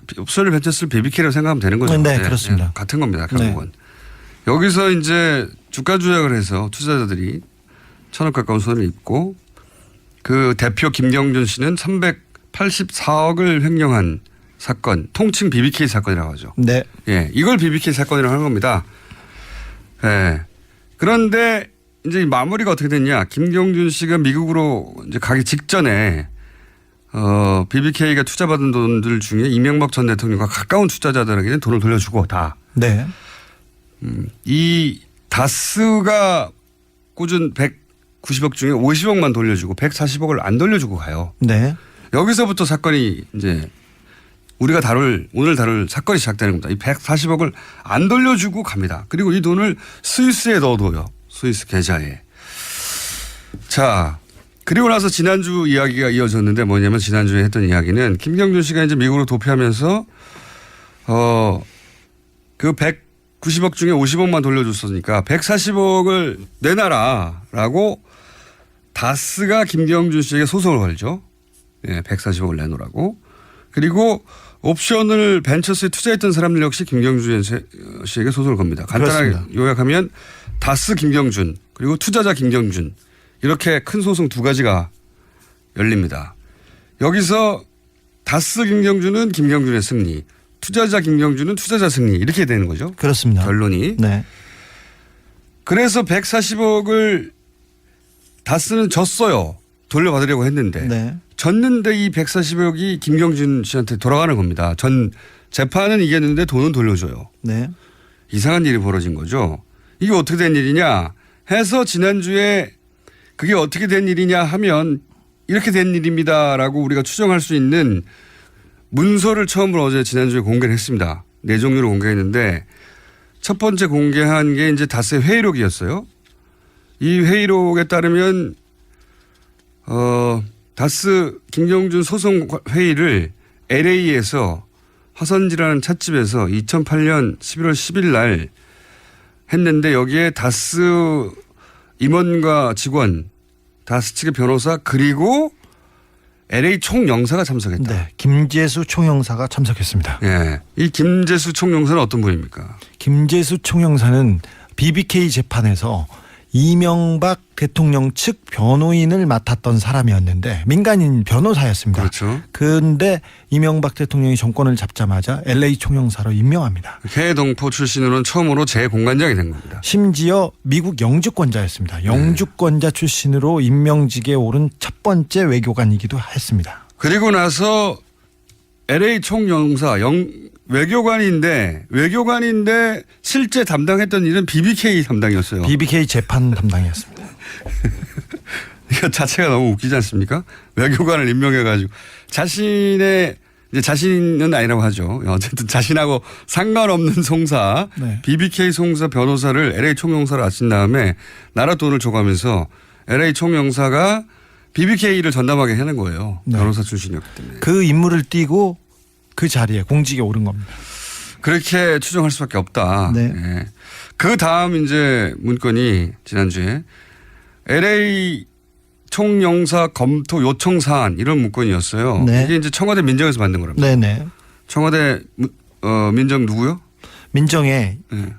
BBK라고 생각하면 되는 거죠. 네, 그렇습니다. 같은 겁니다. 결국은. 여기서 이제 주가 조작을 해서 투자자들이 1,000억 가까운 손을 입고 그 대표 김경준 씨는 384억을 횡령한 사건, 통칭 BBK 사건이라고 하죠. 네. 예, 이걸 BBK 사건이라고 하는 겁니다. 예. 그런데 이제 마무리가 어떻게 됐냐. 김경준 씨가 미국으로 이제 가기 직전에 BBK가 투자받은 돈들 중에 이명박 전 대통령과 가까운 투자자들에게는 돈을 돌려주고 다. 네. 이 다스가 꽂은 190억 중에 50억만 돌려주고 140억을 안 돌려주고 가요. 네. 여기서부터 사건이 이제 우리가 오늘 다룰 사건이 시작되는 겁니다. 이 140억을 안 돌려주고 갑니다. 그리고 이 돈을 스위스에 넣어둬요. 스위스 계좌에. 자, 그리고 나서 지난주 이야기가 이어졌는데 뭐냐면 지난주에 했던 이야기는 김경준 씨가 이제 미국으로 도피하면서 그 190억 중에 50억만 돌려줬으니까 140억을 내놔라라고 다스가 김경준 씨에게 소송을 걸죠. 예, 140억을 내놓으라고. 그리고 옵션을 벤처스에 투자했던 사람들 역시 김경준 씨에게 소송을 겁니다. 간단하게 그렇습니다. 요약하면 다스 김경준 그리고 투자자 김경준 이렇게 큰 소송 두 가지가 열립니다. 여기서 다스 김경준은 김경준의 승리, 투자자 김경준은 투자자 승리 이렇게 되는 거죠. 그렇습니다. 결론이. 네. 그래서 140억을 다스는 졌어요. 돌려받으려고 했는데. 네. 졌는데 이 140억이 김경준 씨한테 돌아가는 겁니다. 전 재판은 이겼는데 돈은 돌려줘요. 네. 이상한 일이 벌어진 거죠. 이게 어떻게 된 일이냐 해서 지난주에 그게 어떻게 된 일이냐 하면 이렇게 된 일입니다라고 우리가 추정할 수 있는 문서를 처음으로 어제 지난주에 공개를 했습니다. 네 종류로 공개했는데 첫 번째 공개한 게 이제 다스의 회의록이었어요. 이 회의록에 따르면 다스 김경준 소송 회의를 LA에서 화선지라는 찻집에서 2008년 11월 10일 날 했는데 여기에 다스 임원과 직원, 다스 측의 변호사 그리고 LA 총영사가 참석했다. 네. 김재수 총영사가 참석했습니다. 예. 이 김재수 총영사는 어떤 분입니까? 김재수 총영사는 BBK 재판에서 이명박 대통령 측 변호인을 맡았던 사람이었는데 민간인 변호사였습니다. 그렇죠. 그런데 이명박 대통령이 정권을 잡자마자 LA 총영사로 임명합니다. 해동포 출신으로는 처음으로 재공관장이 된 겁니다. 심지어 미국 영주권자였습니다. 영주권자 출신으로 임명직에 오른 첫 번째 외교관이기도 했습니다. 그리고 나서 LA 총영사 외교관인데 실제 담당했던 일은 BBK 담당이었어요. BBK 재판 담당이었습니다. 이거 자체가 너무 웃기지 않습니까? 외교관을 임명해가지고 자신은 아니라고 하죠. 어쨌든 자신하고 상관없는 송사, 네. BBK 송사 변호사를 LA 총영사로 아친 다음에 나라 돈을 줘가면서 LA 총영사가 BBK를 전담하게 하는 거예요. 네. 변호사 출신이었기 때문에. 그 임무를 띠고 그 자리에 공직에 오른 겁니다. 그렇게 추정할 수밖에 없다. 네. 예. 그 다음 이제 문건이 지난주에 LA 총영사 검토 요청 사안 이런 문건이었어요. 네. 이게 이제 청와대 민정에서 만든 거랍니다. 네네. 청와대 민정 누구요? 민정에 네.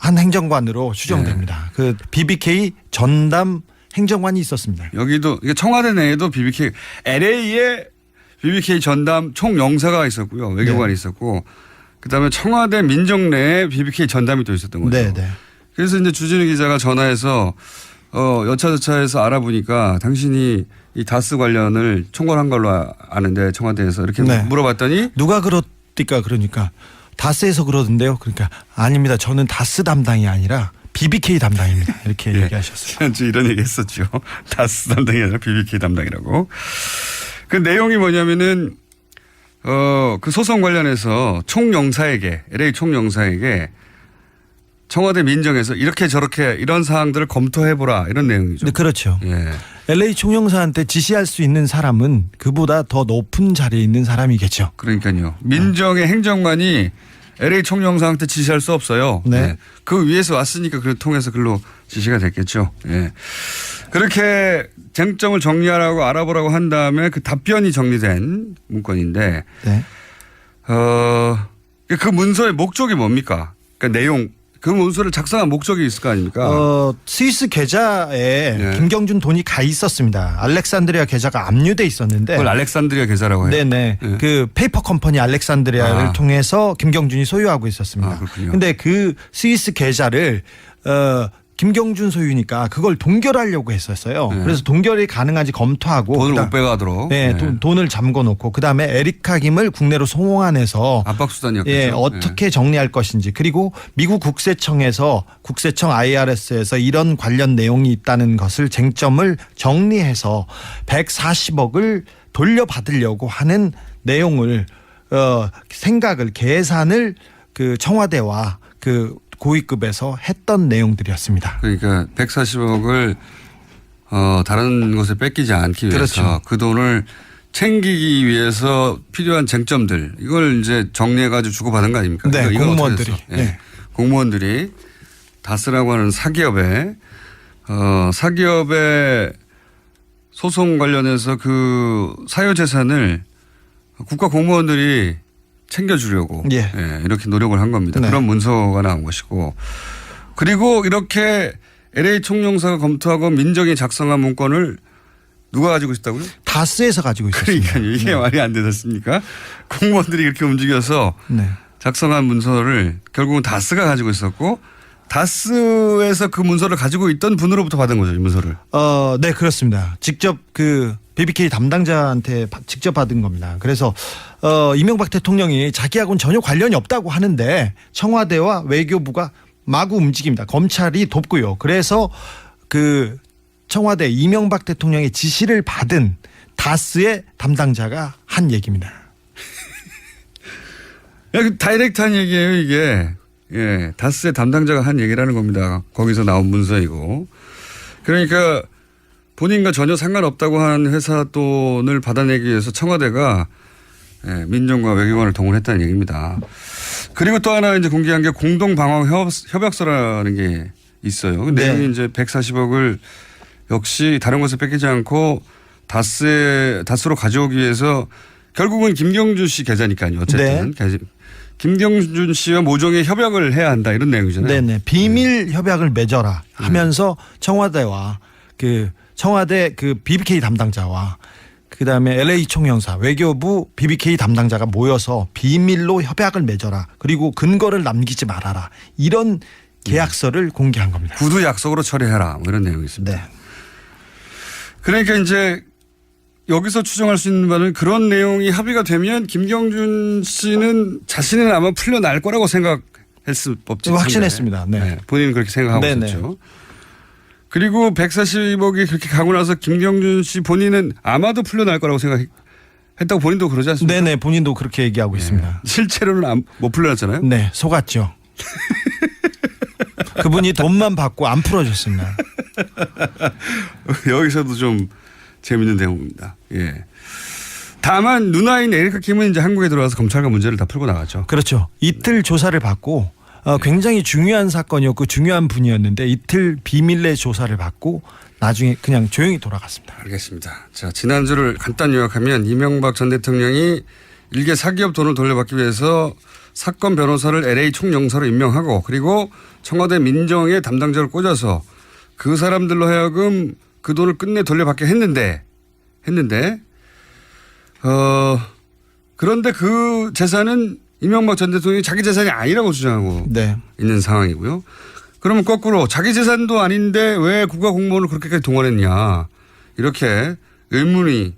한 행정관으로 추정됩니다. 그 BBK 전담 행정관이 있었습니다. 여기도 이게 청와대 내에도 BBK LA에 BBK 전담 총영사가 있었고요. 외교관이 있었고 그다음에 청와대 민정 내에 BBK 전담이 또 있었던 거죠. 네, 네. 그래서 이제 주진우 기자가 전화해서 여차저차해서 알아보니까 당신이 이 다스 관련을 총괄한 걸로 아는데 청와대에서 이렇게 네. 물어봤더니 누가 그렇디까 그러니까 다스에서 그러던데요. 그러니까 아닙니다. 저는 다스 담당이 아니라 BBK 담당입니다. 이렇게 예. 얘기하셨어요. 지난주 이런 얘기 했었죠. 다스 담당이 아니라 BBK 담당이라고. 그 내용이 뭐냐면은 그 소송 관련해서 총영사에게 LA 총영사에게 청와대 민정에서 이렇게 저렇게 이런 사항들을 검토해보라 이런 내용이죠. 네, 그렇죠. 예. LA 총영사한테 지시할 수 있는 사람은 그보다 더 높은 자리에 있는 사람이겠죠. 그러니까요. 민정의 행정관이 LA 총영사한테 지시할 수 없어요. 네. 예. 그 위에서 왔으니까 그걸 통해서 글로 지시가 됐겠죠. 예. 그렇게 쟁점을 정리하라고 알아보라고 한 다음에 그 답변이 정리된 문건인데, 네. 그 문서의 목적이 뭡니까? 그러니까 내용, 그 문서를 작성한 목적이 있을 거 아닙니까? 스위스 계좌에 네. 김경준 돈이 가 있었습니다. 알렉산드리아 계좌가 압류돼 있었는데. 그걸 알렉산드리아 계좌라고 해요? 네네. 네. 그 페이퍼 컴퍼니 알렉산드리아를 통해서 김경준이 소유하고 있었습니다. 그렇군요. 근데 그 스위스 계좌를 김경준 소유니까 그걸 동결하려고 했었어요. 네. 그래서 동결이 가능한지 검토하고 돈을 못 빼가도록. 네, 돈을 잠궈놓고 그 다음에 에리카 김을 국내로 송환해서 압박수단이었겠죠. 예, 어떻게 정리할 것인지 그리고 미국 국세청 IRS에서 이런 관련 내용이 있다는 것을 쟁점을 정리해서 140억을 돌려받으려고 하는 내용을 계산을 그 청와대와 그 고위급에서 했던 내용들이었습니다. 그러니까 140억을 다른 곳에 뺏기지 않기 위해서 그렇죠. 그 돈을 챙기기 위해서 필요한 쟁점들 이걸 이제 정리해가지고 주고받은 거 아닙니까? 네, 이건 공무원들이. 어떻게 됐어? 네. 공무원들이 다스라고 하는 사기업에 소송 관련해서 그 사유재산을 국가 공무원들이 챙겨주려고 예. 이렇게 노력을 한 겁니다. 네. 그런 문서가 나온 것이고 그리고 이렇게 LA 총영사가 검토하고 민정이 작성한 문건을 누가 가지고 있었다고요? 다스에서 가지고 있었습니다. 그러니까요. 이게 말이 안 되지 않습니까? 공무원들이 이렇게 움직여서 네. 작성한 문서를 결국은 다스가 가지고 있었고 다스에서 그 문서를 가지고 있던 분으로부터 받은 거죠. 이 문서를. 네, 그렇습니다. 직접 그 BBK 담당자한테 직접 받은 겁니다. 그래서 이명박 대통령이 자기하고는 전혀 관련이 없다고 하는데 청와대와 외교부가 마구 움직입니다. 검찰이 돕고요. 그래서 그 청와대 이명박 대통령의 지시를 받은 다스의 담당자가 한 얘기입니다. 다이렉트한 얘기예요, 이게. 예, 다스의 담당자가 한 얘기라는 겁니다. 거기서 나온 문서이고. 그러니까 본인과 전혀 상관없다고 한 회사 돈을 받아내기 위해서 청와대가 민정과 외교관을 동원했다는 얘기입니다. 그리고 또 하나 이제 공개한 게 공동방어 협약서라는 게 있어요. 그 내용이 이제 140억을 역시 다른 곳에 뺏기지 않고 다스로 가져오기 위해서 결국은 김경준 씨 계좌니까요. 어쨌든. 네. 김경준 씨와 모종의 협약을 해야 한다 이런 내용이잖아요. 네네. 비밀 협약을 맺어라 하면서 청와대와 청와대 BBK 담당자와 그다음에 LA 총영사 외교부 BBK 담당자가 모여서 비밀로 협약을 맺어라. 그리고 근거를 남기지 말아라. 이런 계약서를 공개한 겁니다. 구두 약속으로 처리해라. 뭐 이런 내용이 있습니다. 네. 그러니까 이제 여기서 추정할 수 있는 바는 그런 내용이 합의가 되면 김경준 씨는 자신은 아마 풀려날 거라고 생각했을 법지. 확신했습니다. 네. 본인은 그렇게 생각하고 있었죠. 그리고 140억이 그렇게 가고 나서 김경준 씨 본인은 아마도 풀려날 거라고 생각했다고 본인도 그러지 않습니까? 네네. 본인도 그렇게 얘기하고 있습니다. 실제로는 못 풀려났잖아요. 네. 속았죠. 그분이 돈만 받고 안 풀어줬습니다. 여기서도 좀 재밌는 내용입니다. 예. 다만 누나인 에리카 김은 이제 한국에 들어와서 검찰과 문제를 다 풀고 나갔죠. 그렇죠. 이틀 조사를 받고 굉장히 중요한 사건이었고 중요한 분이었는데 이틀 비밀 내 조사를 받고 나중에 그냥 조용히 돌아갔습니다. 알겠습니다. 자, 지난주를 간단히 요약하면 이명박 전 대통령이 일개 사기업 돈을 돌려받기 위해서 사건 변호사를 LA 총영사로 임명하고 그리고 청와대 민정의 담당자를 꽂아서 그 사람들로 하여금 그 돈을 끝내 돌려받게 했는데 그런데 그 재산은 이명박 전 대통령이 자기 재산이 아니라고 주장하고 네. 있는 상황이고요. 그러면 거꾸로 자기 재산도 아닌데 왜 국가 공무원을 그렇게까지 동원했냐 이렇게 의문이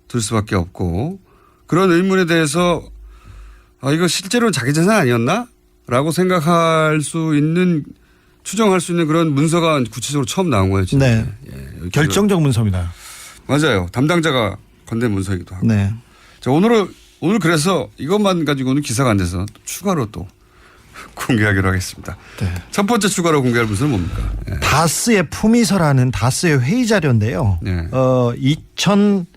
들 수밖에 없고 그런 의문에 대해서 이거 실제로는 자기 재산 아니었나? 라고 생각할 수 있는 추정할 수 있는 그런 문서가 구체적으로 처음 나온 거예요. 진짜. 네. 예, 결정적 문서입니다. 맞아요. 담당자가 건넨 문서이기도 하고. 네. 자, 오늘 그래서 이것만 가지고는 기사가 안 돼서 추가로 또 공개하기로 하겠습니다. 네. 첫 번째 추가로 공개할 문서는 뭡니까? 예. 다스의 품위서라는 다스의 회의 자료인데요. 네. 2009년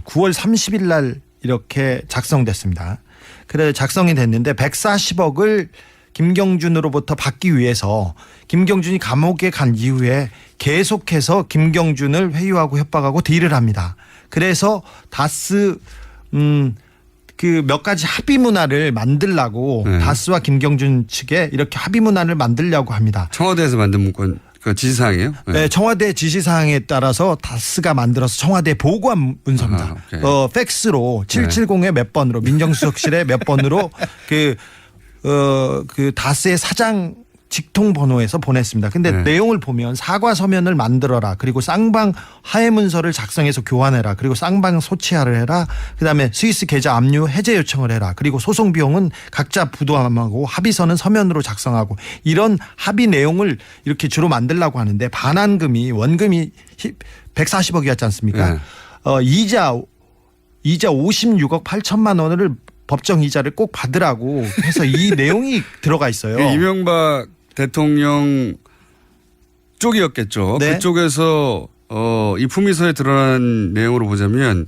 9월 30일 날 이렇게 작성됐습니다. 그래 작성이 됐는데 140억을 김경준으로부터 받기 위해서 김경준이 감옥에 간 이후에 계속해서 김경준을 회유하고 협박하고 딜을 합니다. 그래서 다스 그 몇 가지 합의 문화를 만들라고 네. 다스와 김경준 측에 이렇게 합의 문화를 만들려고 합니다. 청와대에서 만든 문건 그 지시사항이에요? 네, 청와대 지시사항에 따라서 다스가 만들어서 청와대에 보고한 문서입니다. 팩스로 770에 몇 번으로 민정수석실에 몇 번으로 그 다스의 사장 직통 번호에서 보냈습니다. 근데 내용을 보면 사과 서면을 만들어라. 그리고 쌍방 하해 문서를 작성해서 교환해라. 그리고 쌍방 소치하를 해라. 그다음에 스위스 계좌 압류 해제 요청을 해라. 그리고 소송 비용은 각자 부담하고 합의서는 서면으로 작성하고 이런 합의 내용을 이렇게 주로 만들려고 하는데 반환금이 원금이 140억이었지 않습니까? 이자 56억 8천만 원을 법정 이자를 꼭 받으라고 해서 이 내용이 들어가 있어요. 이명박 대통령 쪽이었겠죠. 네. 그쪽에서 이 품위서에 드러난 내용으로 보자면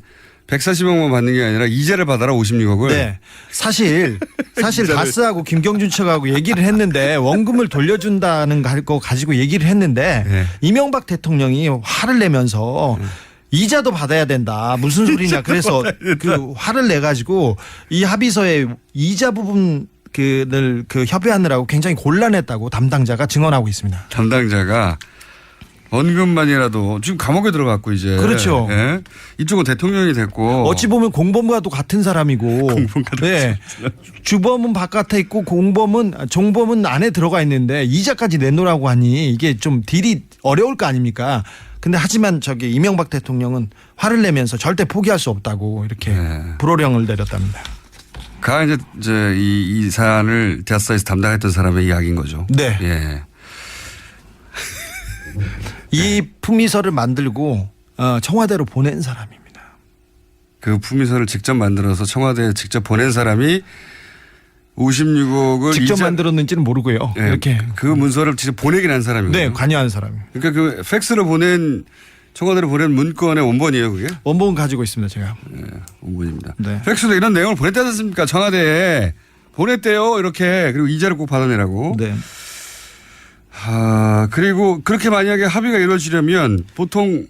140억만 받는 게 아니라 이자를 받아라 56억을. 네. 사실 다스하고 김경준 측하고 얘기를 했는데 원금을 돌려준다는 거 가지고 얘기를 했는데 이명박 대통령이 화를 내면서 이자도 받아야 된다. 무슨 소리냐. 그래서 그 화를 내 가지고 이 합의서에 이자 부분 그 협의하느라고 굉장히 곤란했다고 담당자가 증언하고 있습니다. 담당자가 원금만이라도 지금 감옥에 들어갔고 이제. 그렇죠. 예? 이쪽은 대통령이 됐고. 어찌 보면 공범과도 같은 사람이고. 네. 주범은 바깥에 있고 종범은 안에 들어가 있는데 이자까지 내놓으라고 하니 이게 좀 딜이 어려울 거 아닙니까? 근데 하지만 이명박 대통령은 화를 내면서 절대 포기할 수 없다고 이렇게 불호령을 내렸답니다. 이제 이 사안을 다스에서 담당했던 사람의 이야기인 거죠. 네. 예. 이 품위서를 만들고 청와대로 보낸 사람입니다. 그 품위서를 직접 만들어서 청와대에 직접 보낸 사람이 56억을 직접 만들었는지는 모르고요. 네, 이렇게 그 문서를 직접 보내긴 한 사람이에요. 네, 관여한 사람이. 그러니까 그 팩스로 청와대로 보낸 문건의 원본이에요, 그게? 원본 가지고 있습니다, 제가. 네, 원본입니다. 네. 팩스로 이런 내용을 보냈지 않습니까? 청와대에 보냈대요, 이렇게. 그리고 이자를 꼭 받아내라고. 네. 그리고 그렇게 만약에 합의가 이루어지려면 보통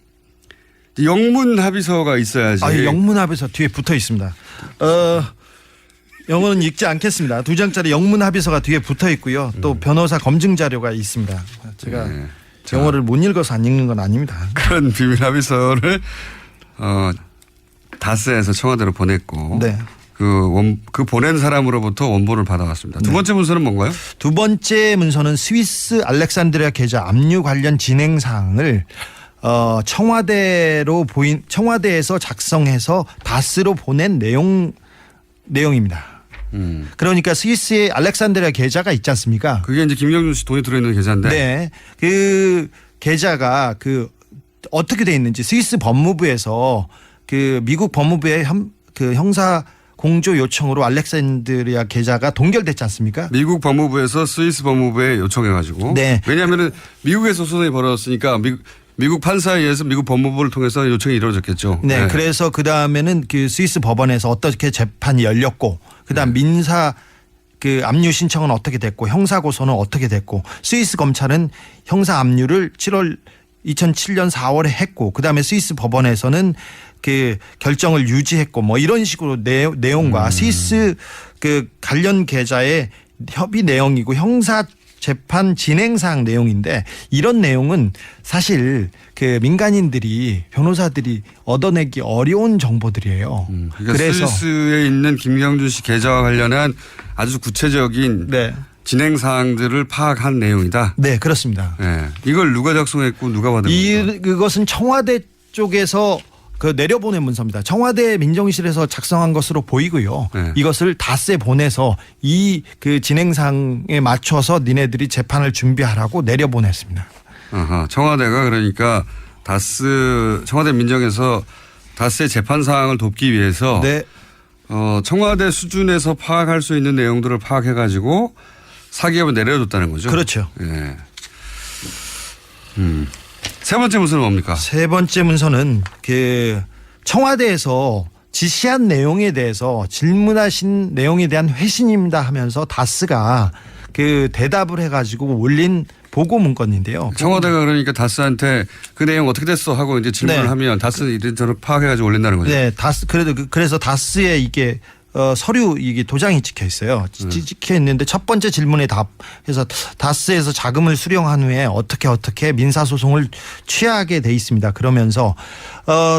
영문 합의서가 있어야지. 영문 합의서 뒤에 붙어 있습니다. 영어는 읽지 않겠습니다. 2장짜리 영문 합의서가 뒤에 붙어 있고요. 또 변호사 검증 자료가 있습니다. 제가 영어를 못 읽어서 안 읽는 건 아닙니다. 그런 비밀 합의서를 다스에서 청와대로 보냈고 네. 그 보낸 사람으로부터 원본을 받아왔습니다. 두 번째 문서는 뭔가요? 두 번째 문서는 스위스 알렉산드리아 계좌 압류 관련 진행 사항을 청와대에서 작성해서 다스로 보낸 내용입니다. 그러니까 스위스의 알렉산드리아 계좌가 있지 않습니까? 그게 이제 김경준 씨 돈이 들어있는 계좌인데. 네. 그 계좌가 어떻게 돼 있는지 스위스 법무부에서 미국 법무부의 형사 공조 요청으로 알렉산드리아 계좌가 동결됐지 않습니까? 미국 법무부에서 스위스 법무부에 요청해가지고. 네. 왜냐하면 미국에서 소송이 벌어졌으니까 미국 판사에 의해서 미국 법무부를 통해서 요청이 이루어졌겠죠. 네. 그래서 그 다음에는 스위스 법원에서 어떻게 재판이 열렸고 그다음 민사 압류 신청은 어떻게 됐고 형사 고소는 어떻게 됐고 스위스 검찰은 형사 압류를 7월 2007년 4월에 했고 그다음에 스위스 법원에서는 그 결정을 유지했고 뭐 이런 식으로 내용과 스위스 그 관련 계좌의 협의 내용이고 형사 재판 진행 사항 내용인데 이런 내용은 사실 그 민간인들이 변호사들이 얻어내기 어려운 정보들이에요. 그러니까 그래서 스위스에 있는 김경준 씨 계좌와 관련한 아주 구체적인 진행 사항들을 파악한 내용이다. 네, 그렇습니다. 네. 이걸 누가 작성했고 누가 받은 겁니까? 그것은 청와대 쪽에서 그 내려보낸 문서입니다. 청와대 민정실에서 작성한 것으로 보이고요. 네. 이것을 다스에 보내서 이 그 진행상에 맞춰서 니네들이 재판을 준비하라고 내려보냈습니다. 아하, 청와대가 그러니까 청와대 민정에서 다스의 재판 사항을 돕기 위해서 네. 청와대 수준에서 파악할 수 있는 내용들을 파악해가지고 사기업에 내려줬다는 거죠. 그렇죠. 예. 세 번째 문서는 뭡니까? 세 번째 문서는 그 청와대에서 지시한 내용에 대해서 질문하신 내용에 대한 회신입니다 하면서 다스가 그 대답을 해가지고 올린 보고 문건인데요. 청와대가 그러니까 다스한테 그 내용 어떻게 됐어 하고 이제 질문을 하면 다스는 이런저런 파악해가지고 올린다는 거죠. 네, 그래서 다스에 이게 서류 이게 도장이 찍혀 있어요. 찍혀 있는데 첫 번째 질문에 답해서 다스에서 자금을 수령한 후에 어떻게 민사 소송을 취하게 돼 있습니다. 그러면서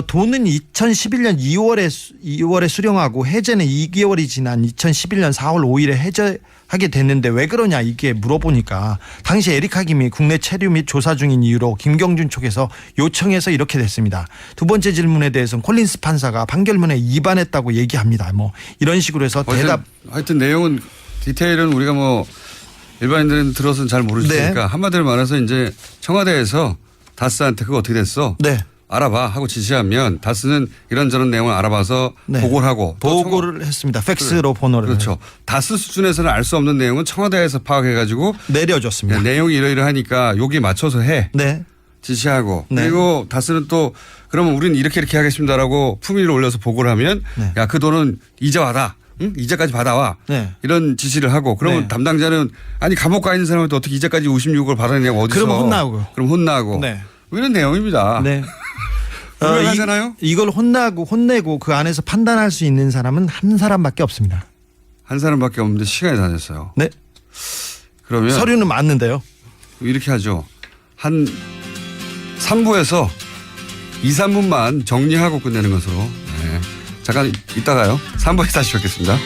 돈은 2011년 2월에 수령하고 해제는 2개월이 지난 2011년 4월 5일에 해제하게 됐는데 왜 그러냐 이게 물어보니까 당시 에리카 김이 국내 체류 및 조사 중인 이유로 김경준 쪽에서 요청해서 이렇게 됐습니다. 두 번째 질문에 대해서는 콜린스 판사가 판결문에 위반했다고 얘기합니다. 뭐 이런 식으로 해서 하여튼 내용은 디테일은 우리가 뭐 일반인들은 들어서는 잘 모르시니까 한마디로 말해서 이제 청와대에서 다스한테 그거 어떻게 됐어? 네. 알아봐 하고 지시하면 다스는 이런저런 내용을 알아봐서 보고를 하고 보고를 했습니다. 팩스로 번호를. 그렇죠. 다스 수준에서는 알 수 없는 내용은 청와대에서 파악해가지고 내려줬습니다. 내용이 이러이러하니까 여기에 맞춰서 해. 네. 지시하고 그리고 다스는 또 그러면 우리는 이렇게 하겠습니다라고 품위를 올려서 보고를 하면 야, 그 돈은 이자 받아. 응? 이자까지 받아와. 이런 지시를 하고 그러면 담당자는 아니 감옥 가 있는 사람한테 어떻게 이자까지 56억을 받아내냐고 어디서. 그럼 혼나고. 뭐 이런 내용입니다. 네. 분명하잖아요. 이걸 혼내고 그 안에서 판단할 수 있는 사람은 한 사람밖에 없습니다. 한 사람밖에 없는데 시간이 다 됐어요. 네. 그러면 서류는 맞는데요. 이렇게 하죠. 한 3부에서 2, 3분만 정리하고 끝내는 것으로. 잠깐 이따가요. 3부에 다시 뵙겠습니다.